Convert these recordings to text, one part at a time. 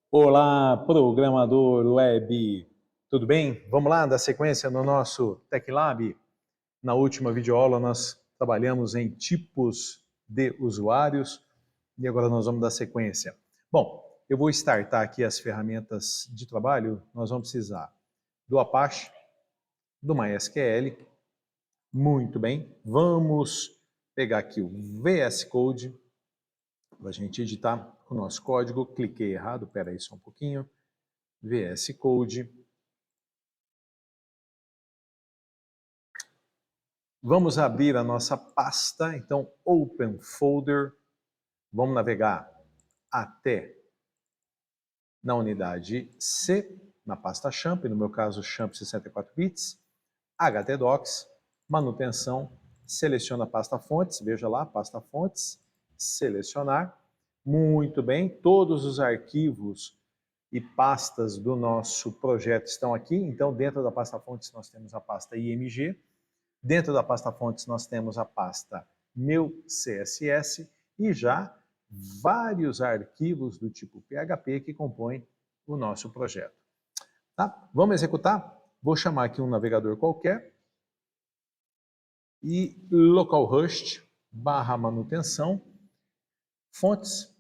Olá, programador web, tudo bem? Vamos lá dar sequência no nosso TechLab. Na última videoaula nós trabalhamos em tipos de usuários e agora nós vamos dar sequência. Bom, eu vou startar aqui as ferramentas de trabalho. Nós vamos precisar do Apache, do MySQL. Muito bem, vamos pegar aqui o VS Code para a gente editar o nosso código. Cliquei errado, espera aí só um pouquinho. VS Code. Vamos abrir a nossa pasta, então Open Folder, vamos navegar até na unidade C, na pasta Champ, no meu caso Champ 64 bits, htdocs, manutenção, seleciona a pasta fontes, veja lá, pasta fontes, selecionar, muito bem, todos os arquivos e pastas do nosso projeto estão aqui, então dentro da pasta fontes nós temos a pasta IMG, dentro da pasta fontes nós temos a pasta meu CSS e já vários arquivos do tipo PHP que compõem o nosso projeto. Tá? Vamos executar? Vou chamar aqui um navegador qualquer e localhost /manutenção, fontes,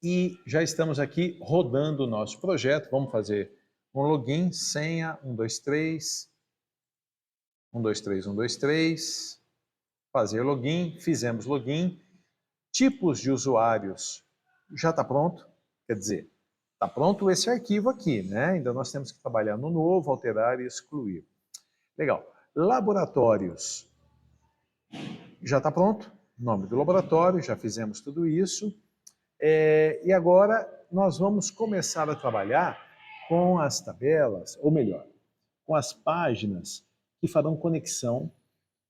e já estamos aqui rodando o nosso projeto. Vamos fazer um login, senha, 123, 123, 123, fazer login, fizemos login, tipos de usuários já está pronto, quer dizer, está pronto esse arquivo aqui, né? Ainda nós temos que trabalhar no novo, alterar e excluir. Legal. Laboratórios, já está pronto, nome do laboratório, já fizemos tudo isso. E agora nós vamos começar a trabalhar com as tabelas, ou melhor, com as páginas que farão conexão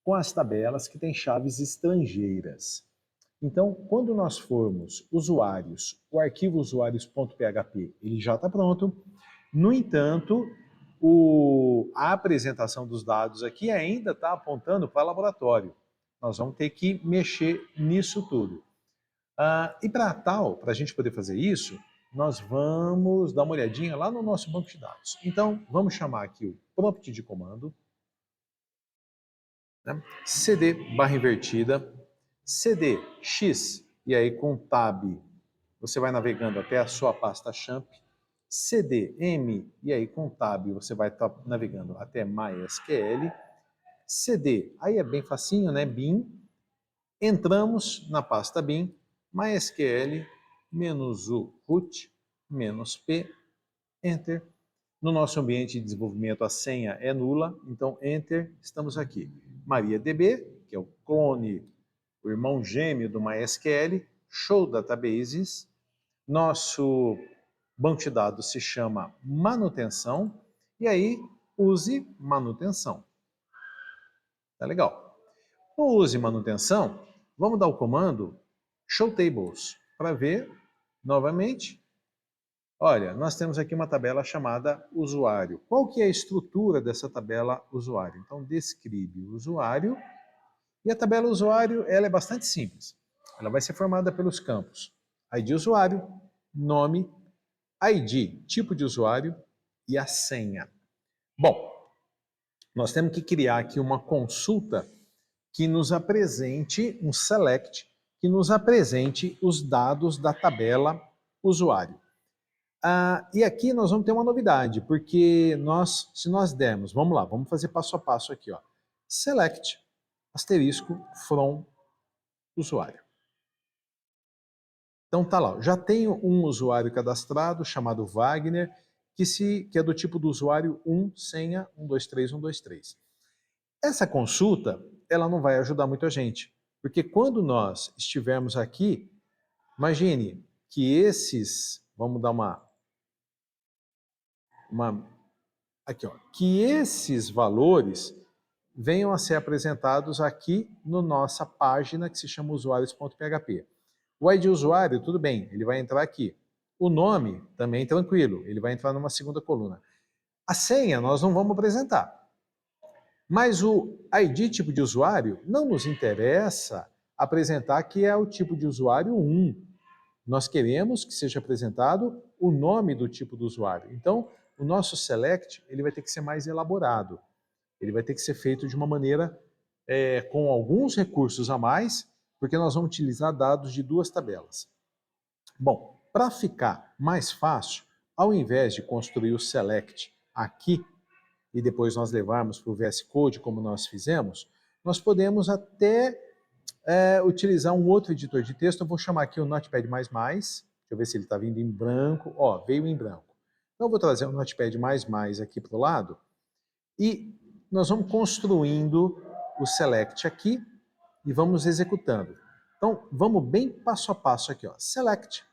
com as tabelas que têm chaves estrangeiras. Então, quando nós formos usuários, o arquivo usuários.php ele já está pronto. No entanto, a apresentação dos dados aqui ainda está apontando para laboratório. Nós vamos ter que mexer nisso tudo. E para tal, para a gente poder fazer isso, nós vamos dar uma olhadinha lá no nosso banco de dados. Então, vamos chamar aqui o prompt de comando, né? cd barra invertida, cd x, e aí com tab você vai navegando até a sua pasta champ, cd m, e aí com tab você vai estar navegando até MySQL, cd, aí é bem facinho, né, bin, entramos na pasta bin, MySQL, -u root, -p, enter. No nosso ambiente de desenvolvimento a senha é nula, então enter, estamos aqui. MariaDB, que é o clone, o irmão gêmeo do MySQL, Show Databases, nosso banco de dados se chama manutenção, e aí use manutenção. Tá legal. No use manutenção, vamos dar o comando show tables para ver novamente. Olha, nós temos aqui uma tabela chamada usuário. Qual que é a estrutura dessa tabela usuário? Então, descreve o usuário. E a tabela usuário ela é bastante simples. Ela vai ser formada pelos campos ID usuário, nome, ID, tipo de usuário e a senha. Bom, nós temos que criar aqui uma consulta que nos apresente, um select, que nos apresente os dados da tabela usuário. E aqui nós vamos ter uma novidade, porque se nós dermos, vamos lá, vamos fazer passo a passo aqui, ó. Select, asterisco, from, usuário. Então tá lá, já tenho um usuário cadastrado chamado Wagner, que é do tipo do usuário 1, senha 123, 123. Essa consulta, ela não vai ajudar muito a gente, porque quando nós estivermos aqui, imagine que esses, vamos dar aqui, ó, que esses valores venham a ser apresentados aqui na nossa página que se chama usuários.php. O ID usuário, tudo bem, ele vai entrar aqui. O nome, também tranquilo, ele vai entrar numa segunda coluna. A senha nós não vamos apresentar. Mas o ID tipo de usuário não nos interessa apresentar que é o tipo de usuário 1. Nós queremos que seja apresentado o nome do tipo do usuário. Então, o nosso select ele vai ter que ser mais elaborado. Ele vai ter que ser feito de uma maneira com alguns recursos a mais, porque nós vamos utilizar dados de duas tabelas. Bom, para ficar mais fácil, ao invés de construir o select aqui e depois nós levarmos para o VS Code como nós fizemos, nós podemos até utilizar um outro editor de texto. Eu vou chamar aqui o Notepad++. Deixa eu ver se ele está vindo em branco. Ó, veio em branco. Então eu vou trazer o Notepad++ aqui para o lado e nós vamos construindo o select aqui e vamos executando. Então vamos bem passo a passo aqui, ó. Select.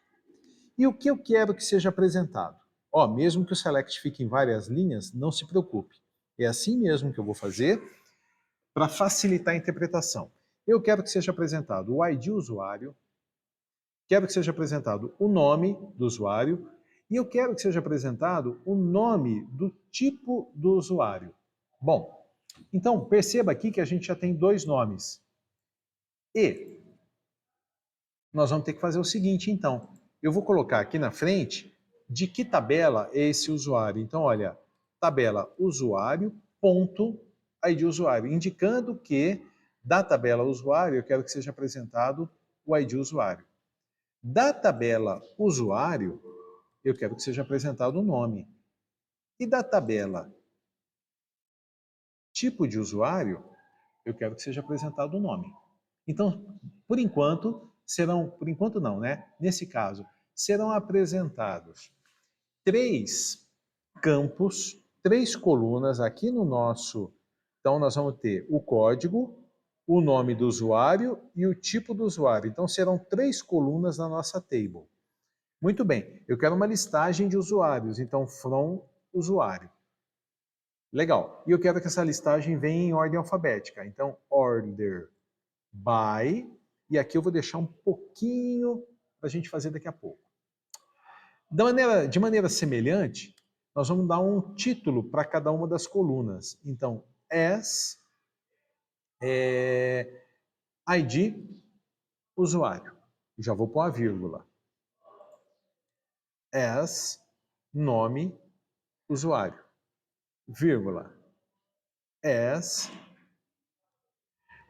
E o que eu quero que seja apresentado? Ó, mesmo que o select fique em várias linhas, não se preocupe. É assim mesmo que eu vou fazer para facilitar a interpretação. Eu quero que seja apresentado o ID usuário, quero que seja apresentado o nome do usuário e eu quero que seja apresentado o nome do tipo do usuário. Bom, então perceba aqui que a gente já tem dois nomes. E nós vamos ter que fazer o seguinte, então. Eu vou colocar aqui na frente de que tabela é esse usuário. Então, olha, tabela usuário, ponto, ID usuário, indicando que da tabela usuário eu quero que seja apresentado o ID usuário. Da tabela usuário, eu quero que seja apresentado o nome. E da tabela tipo de usuário, eu quero que seja apresentado o nome. Então, por enquanto não, né? Nesse caso, serão apresentados três campos, três colunas aqui no nosso. Então, nós vamos ter o código, o nome do usuário e o tipo do usuário. Então, serão três colunas na nossa table. Muito bem, eu quero uma listagem de usuários, então, from usuário. Legal. E eu quero que essa listagem venha em ordem alfabética. Então, order by, e aqui eu vou deixar um pouquinho para a gente fazer daqui a pouco. De maneira semelhante, nós vamos dar um título para cada uma das colunas. Então, as ID usuário. Já vou pôr a vírgula. As nome usuário. Vírgula. As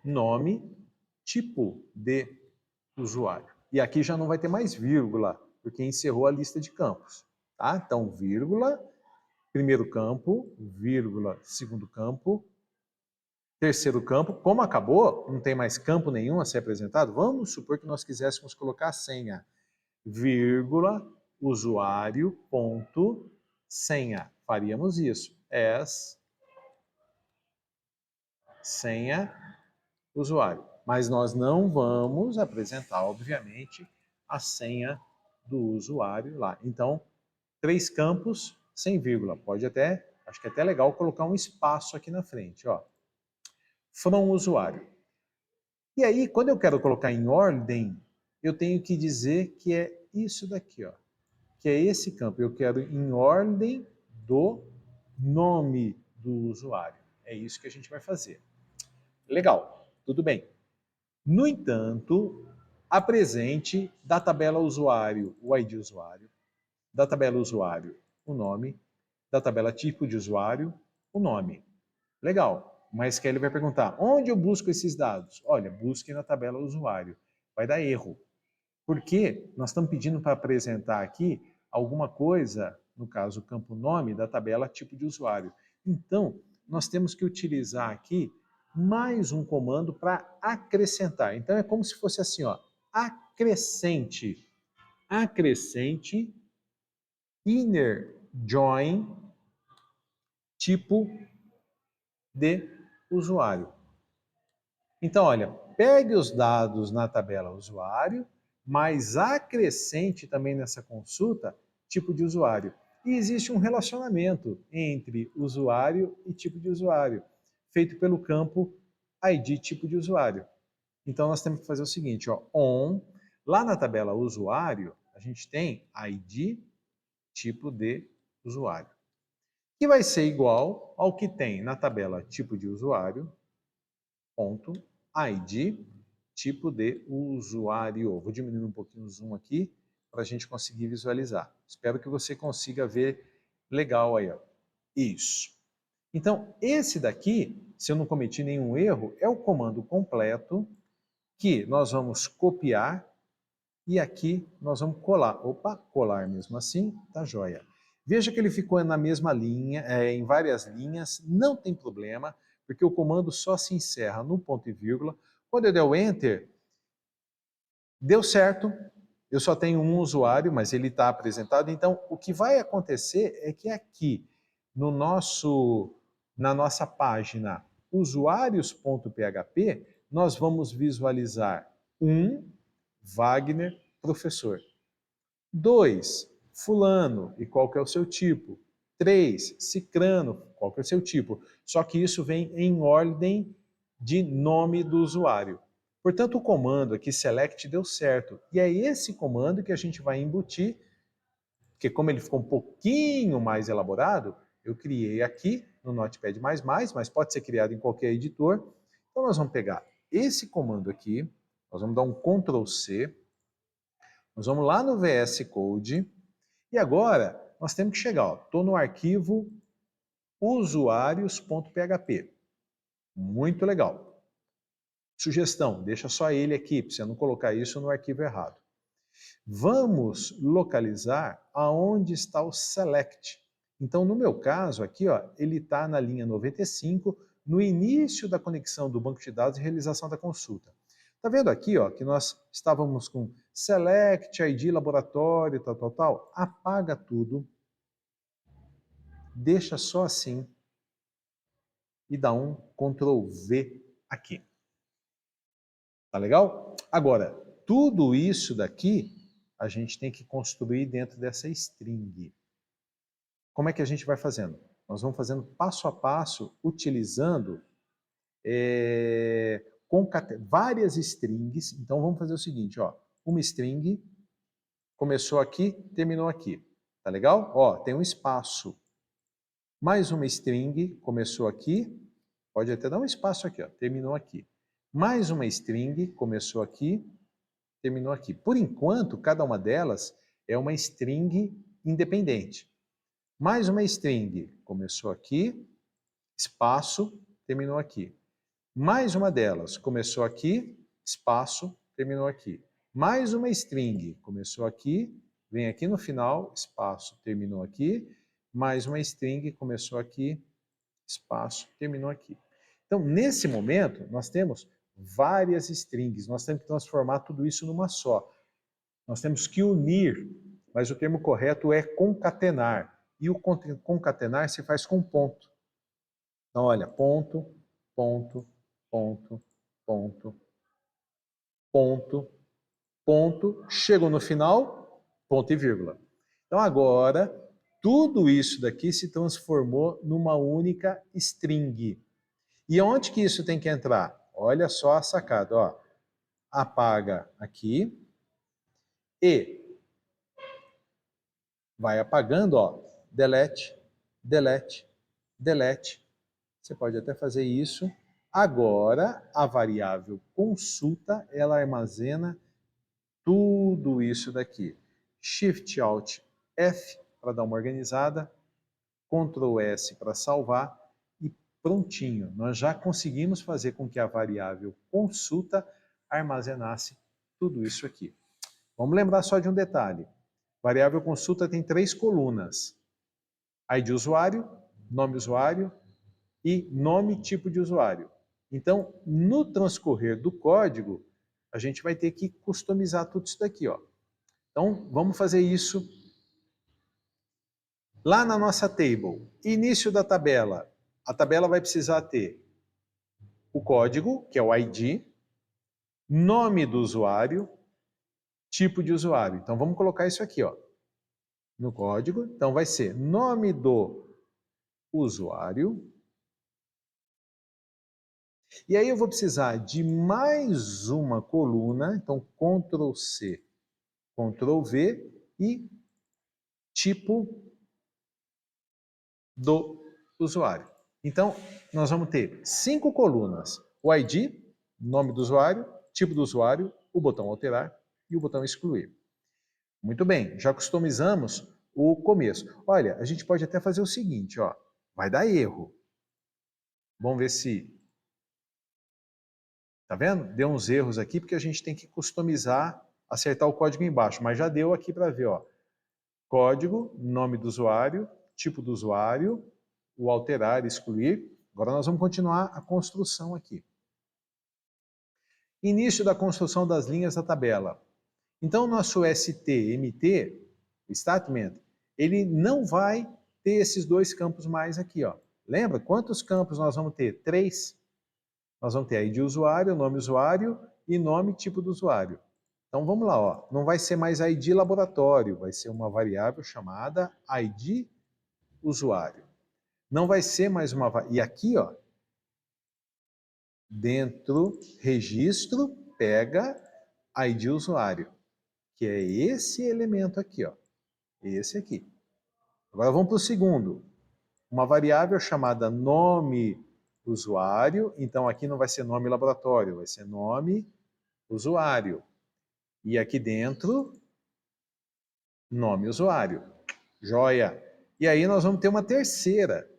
nome tipo de usuário. E aqui já não vai ter mais vírgula, porque encerrou a lista de campos. Tá? Então, vírgula, primeiro campo, vírgula, segundo campo, terceiro campo. Como acabou, não tem mais campo nenhum a ser apresentado, vamos supor que nós quiséssemos colocar a senha, vírgula, usuário, ponto, senha. Faríamos isso. Senha, usuário. Mas nós não vamos apresentar, obviamente, a senha do usuário lá. Então, três campos sem vírgula. Pode até, acho que é até legal colocar um espaço aqui na frente, ó. From usuário. E aí, quando eu quero colocar em ordem, eu tenho que dizer que é isso daqui, ó. Que é esse campo. Eu quero em ordem do nome do usuário. É isso que a gente vai fazer. Legal, tudo bem. No entanto, apresente da tabela usuário o ID usuário, da tabela usuário o nome, da tabela tipo de usuário o nome. Legal, mas que ele vai perguntar, onde eu busco esses dados? Olha, busque na tabela usuário. Vai dar erro. Porque nós estamos pedindo para apresentar aqui alguma coisa, no caso o campo nome, da tabela tipo de usuário. Então, nós temos que utilizar aqui mais um comando para acrescentar. Então é como se fosse assim, ó, acrescente. Acrescente inner join tipo de usuário. Então, olha, pegue os dados na tabela usuário, mas acrescente também nessa consulta tipo de usuário. E existe um relacionamento entre usuário e tipo de usuário, feito pelo campo ID tipo de usuário. Então nós temos que fazer o seguinte, ó, on, lá na tabela usuário, a gente tem ID tipo de usuário, que vai ser igual ao que tem na tabela tipo de usuário, ponto, ID, tipo de usuário. Vou diminuir um pouquinho o zoom aqui, para a gente conseguir visualizar. Espero que você consiga ver legal aí, ó. Isso. Então, esse daqui, se eu não cometi nenhum erro, é o comando completo que nós vamos copiar e aqui nós vamos colar. Opa, colar mesmo assim, tá joia. Veja que ele ficou na mesma linha, em várias linhas, não tem problema, porque o comando só se encerra no ponto e vírgula. Quando eu der o Enter, deu certo, eu só tenho um usuário, mas ele está apresentado. Então, o que vai acontecer é que aqui, na nossa página usuários.php, nós vamos visualizar Wagner, professor. 2, fulano, e qual que é o seu tipo? 3, cicrano, qual que é o seu tipo? Só que isso vem em ordem de nome do usuário. Portanto, o comando aqui, select, deu certo. E é esse comando que a gente vai embutir, porque como ele ficou um pouquinho mais elaborado, eu criei aqui no Notepad++, mas pode ser criado em qualquer editor. Então nós vamos pegar esse comando aqui, nós vamos dar um Ctrl C, nós vamos lá no VS Code, e agora nós temos que chegar, estou no arquivo usuários.php. Muito legal. Sugestão, deixa só ele aqui, para você não colocar isso no arquivo errado. Vamos localizar aonde está o select. Então, no meu caso aqui, ó, ele está na linha 95, no início da conexão do banco de dados e realização da consulta. Está vendo aqui, ó, que nós estávamos com select, ID, laboratório, tal, tal, tal? Apaga tudo, deixa só assim e dá um Ctrl V aqui. Tá legal? Agora, tudo isso daqui a gente tem que construir dentro dessa string. Como é que a gente vai fazendo? Nós vamos fazendo passo a passo, utilizando várias strings. Então vamos fazer o seguinte, ó, uma string começou aqui, terminou aqui. Tá legal? Ó, tem um espaço. Mais uma string começou aqui, pode até dar um espaço aqui, ó, terminou aqui. Mais uma string começou aqui, terminou aqui. Por enquanto, cada uma delas é uma string independente. Mais uma string começou aqui, espaço, terminou aqui. Mais uma delas começou aqui, espaço, terminou aqui. Mais uma string começou aqui, vem aqui no final, espaço, terminou aqui. Mais uma string começou aqui, espaço, terminou aqui. Então, nesse momento, nós temos várias strings, nós temos que transformar tudo isso numa só. Nós temos que unir, mas o termo correto é concatenar. E o concatenar se faz com ponto. Então, olha, ponto, ponto, ponto, ponto, ponto, ponto, chegou no final, ponto e vírgula. Então, agora, tudo isso daqui se transformou numa única string. E onde que isso tem que entrar? Olha só a sacada, ó. Apaga aqui e vai apagando, ó. Delete, delete, delete. Você pode até fazer isso. Agora, a variável consulta, ela armazena tudo isso daqui. Shift Alt F para dar uma organizada, Ctrl S para salvar e prontinho. Nós já conseguimos fazer com que a variável consulta armazenasse tudo isso aqui. Vamos lembrar só de um detalhe. Variável consulta tem 3 colunas. ID usuário, nome usuário e nome tipo de usuário. Então, no transcorrer do código, a gente vai ter que customizar tudo isso daqui, ó. Então, vamos fazer isso lá na nossa table. Início da tabela. A tabela vai precisar ter o código, que é o ID, nome do usuário, tipo de usuário. Então, vamos colocar isso aqui, ó, no código. Então, vai ser nome do usuário. E aí eu vou precisar de mais uma coluna. Então, Ctrl C, Ctrl V e tipo do usuário. Então, nós vamos ter 5 colunas. O ID, nome do usuário, tipo do usuário, o botão alterar e o botão excluir. Muito bem, já customizamos o começo. Olha, a gente pode até fazer o seguinte, ó, vai dar erro. Vamos ver se... Tá vendo? Deu uns erros aqui porque a gente tem que customizar, acertar o código embaixo, mas já deu aqui para ver, ó. Código, nome do usuário, tipo do usuário, o alterar, excluir. Agora nós vamos continuar a construção aqui. Início da construção das linhas da tabela. Então, o nosso STMT, statement, ele não vai ter esses dois campos mais aqui, ó. Lembra quantos campos nós vamos ter? 3. Nós vamos ter ID usuário, nome usuário e nome tipo do usuário. Então vamos lá, ó. Não vai ser mais ID laboratório, vai ser uma variável chamada ID usuário. Não vai ser mais uma... E aqui, ó, dentro, registro, pega ID usuário, que é esse elemento aqui, ó. Esse aqui. Agora vamos para o segundo. Uma variável chamada nome usuário. Então aqui não vai ser nome laboratório, vai ser nome usuário. E aqui dentro, nome usuário. Joia. E aí nós vamos ter uma terceira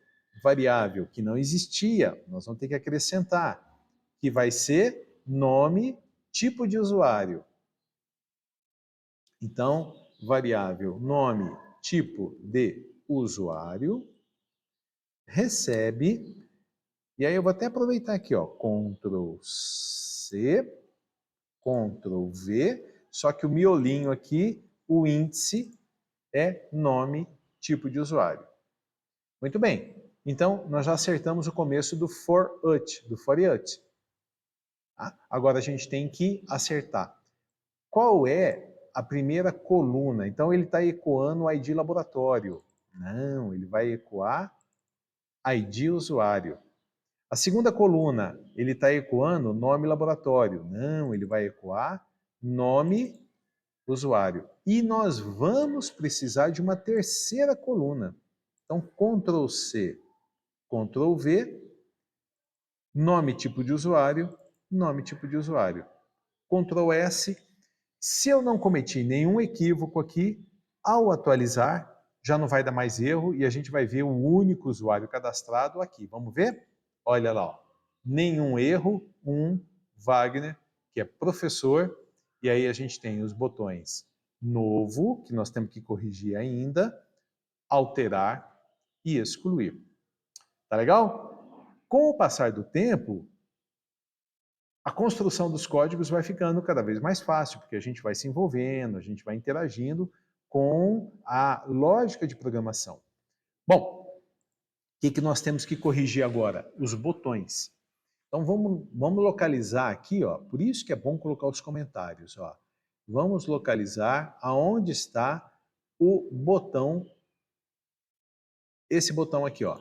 variável que não existia. Nós vamos ter que acrescentar, que vai ser nome, tipo de usuário. Então, variável nome, tipo de usuário, recebe, e aí eu vou até aproveitar aqui, ó, Ctrl C, Ctrl V, só que o miolinho aqui, o índice é nome, tipo de usuário. Muito bem, então nós já acertamos o começo do for each. Tá? Agora a gente tem que acertar qual é a primeira coluna. Então ele está ecoando o ID laboratório. Não, ele vai ecoar ID usuário. A segunda coluna, ele está ecoando nome laboratório. Não, ele vai ecoar nome usuário. E nós vamos precisar de uma terceira coluna. Então, Ctrl C, Ctrl V, nome tipo de usuário, nome tipo de usuário. Ctrl S. Se eu não cometi nenhum equívoco aqui, ao atualizar, já não vai dar mais erro e a gente vai ver o único usuário cadastrado aqui. Vamos ver? Olha lá, ó. Nenhum erro, Wagner, que é professor, e aí a gente tem os botões novo, que nós temos que corrigir ainda, alterar e excluir. Tá legal? Com o passar do tempo, a construção dos códigos vai ficando cada vez mais fácil, porque a gente vai se envolvendo, a gente vai interagindo com a lógica de programação. Bom, o que nós temos que corrigir agora? Os botões. Então vamos localizar aqui, ó, por isso que é bom colocar os comentários. Ó. Vamos localizar aonde está o botão, esse botão aqui, ó,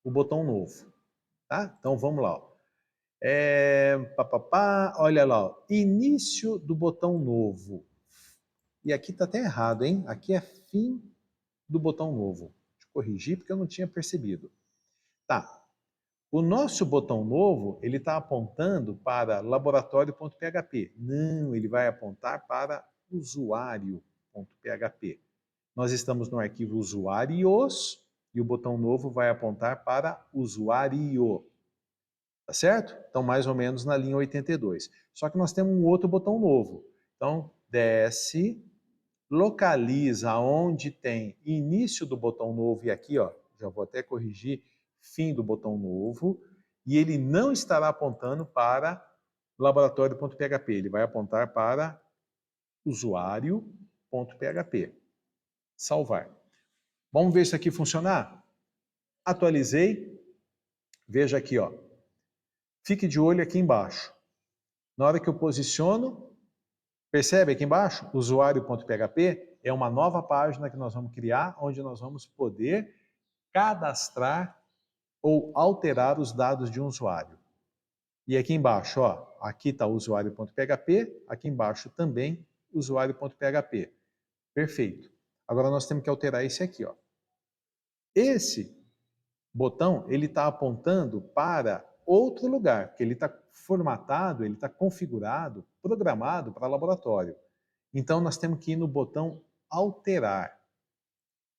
o botão novo. Tá? Então vamos lá. Ó. Olha lá, ó, início do botão novo. E aqui está até errado, hein? Aqui é fim do botão novo. Deixa eu corrigir porque eu não tinha percebido. Tá. O nosso botão novo, ele está apontando para laboratório.php. Não, ele vai apontar para usuário.php. Nós estamos no arquivo usuários e o botão novo vai apontar para usuário. Tá certo? Então, mais ou menos na linha 82. Só que nós temos um outro botão novo. Então, desce, localiza onde tem início do botão novo, e aqui, ó, já vou até corrigir, fim do botão novo, e ele não estará apontando para laboratório.php, ele vai apontar para usuário.php. Salvar. Vamos ver isso aqui funcionar? Atualizei, veja aqui, ó. Fique de olho aqui embaixo. Na hora que eu posiciono, percebe aqui embaixo? Usuário.php é uma nova página que nós vamos criar, onde nós vamos poder cadastrar ou alterar os dados de um usuário. E aqui embaixo, ó, aqui está usuário.php, aqui embaixo também usuário.php. Perfeito. Agora nós temos que alterar esse aqui, ó. Esse botão, ele está apontando para outro lugar, porque ele está formatado, ele está configurado, programado para laboratório. Então, nós temos que ir no botão alterar.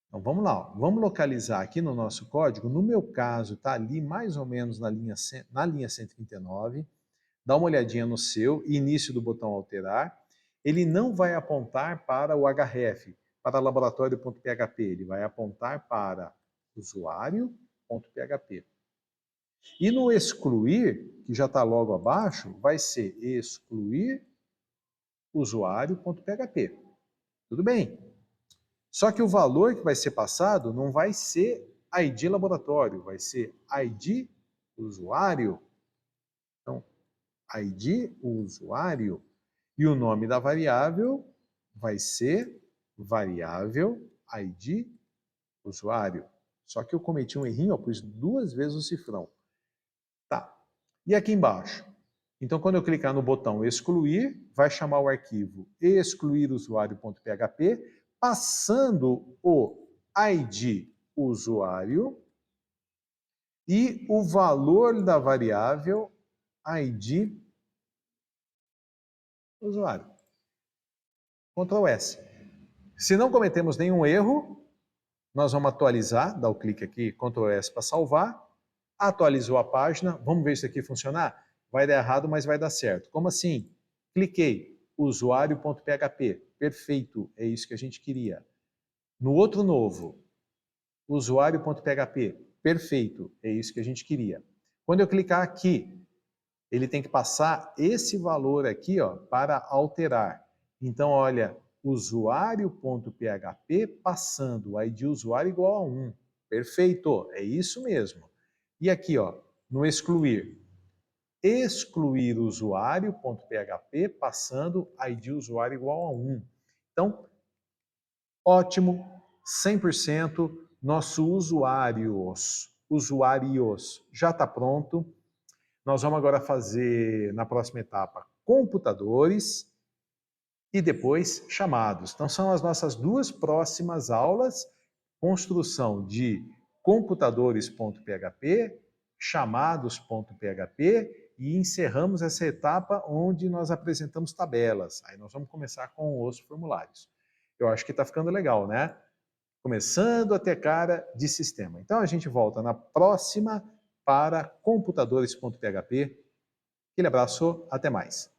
Então, vamos lá. Vamos localizar aqui no nosso código. No meu caso, está ali mais ou menos na linha 139. Dá uma olhadinha no seu, início do botão alterar. Ele não vai apontar para o href, para laboratório.php. Ele vai apontar para usuário.php. E no excluir, que já está logo abaixo, vai ser excluir usuário.php. Tudo bem. Só que o valor que vai ser passado não vai ser ID laboratório, vai ser ID usuário. Então, ID usuário. E o nome da variável vai ser variável ID usuário. Só que eu cometi um errinho, eu pus 2 vezes o cifrão. Tá. E aqui embaixo? Então, quando eu clicar no botão excluir, vai chamar o arquivo excluirusuário.php, passando o ID usuário e o valor da variável ID usuário. Ctrl S. Se não cometemos nenhum erro, nós vamos atualizar, dá o clique aqui, Ctrl S para salvar, atualizou a página, vamos ver se aqui funcionar? Vai dar errado, mas vai dar certo. Como assim? Cliquei, usuário.php, perfeito, é isso que a gente queria. No outro novo, usuário.php, perfeito, é isso que a gente queria. Quando eu clicar aqui, ele tem que passar esse valor aqui, ó, para alterar. Então, olha, usuário.php passando o ID usuário igual a 1. Perfeito, é isso mesmo. E aqui, ó, no excluir, excluir usuário.php passando ID usuário igual a 1. Então, ótimo, 100%, nosso usuários já está pronto. Nós vamos agora fazer, na próxima etapa, computadores e depois chamados. Então, são as nossas 2 próximas aulas, construção de computadores.php, chamados.php e encerramos essa etapa onde nós apresentamos tabelas. Aí nós vamos começar com os formulários. Eu acho que está ficando legal, né? Começando a ter cara de sistema. Então, a gente volta na próxima para computadores.php. Aquele abraço, até mais.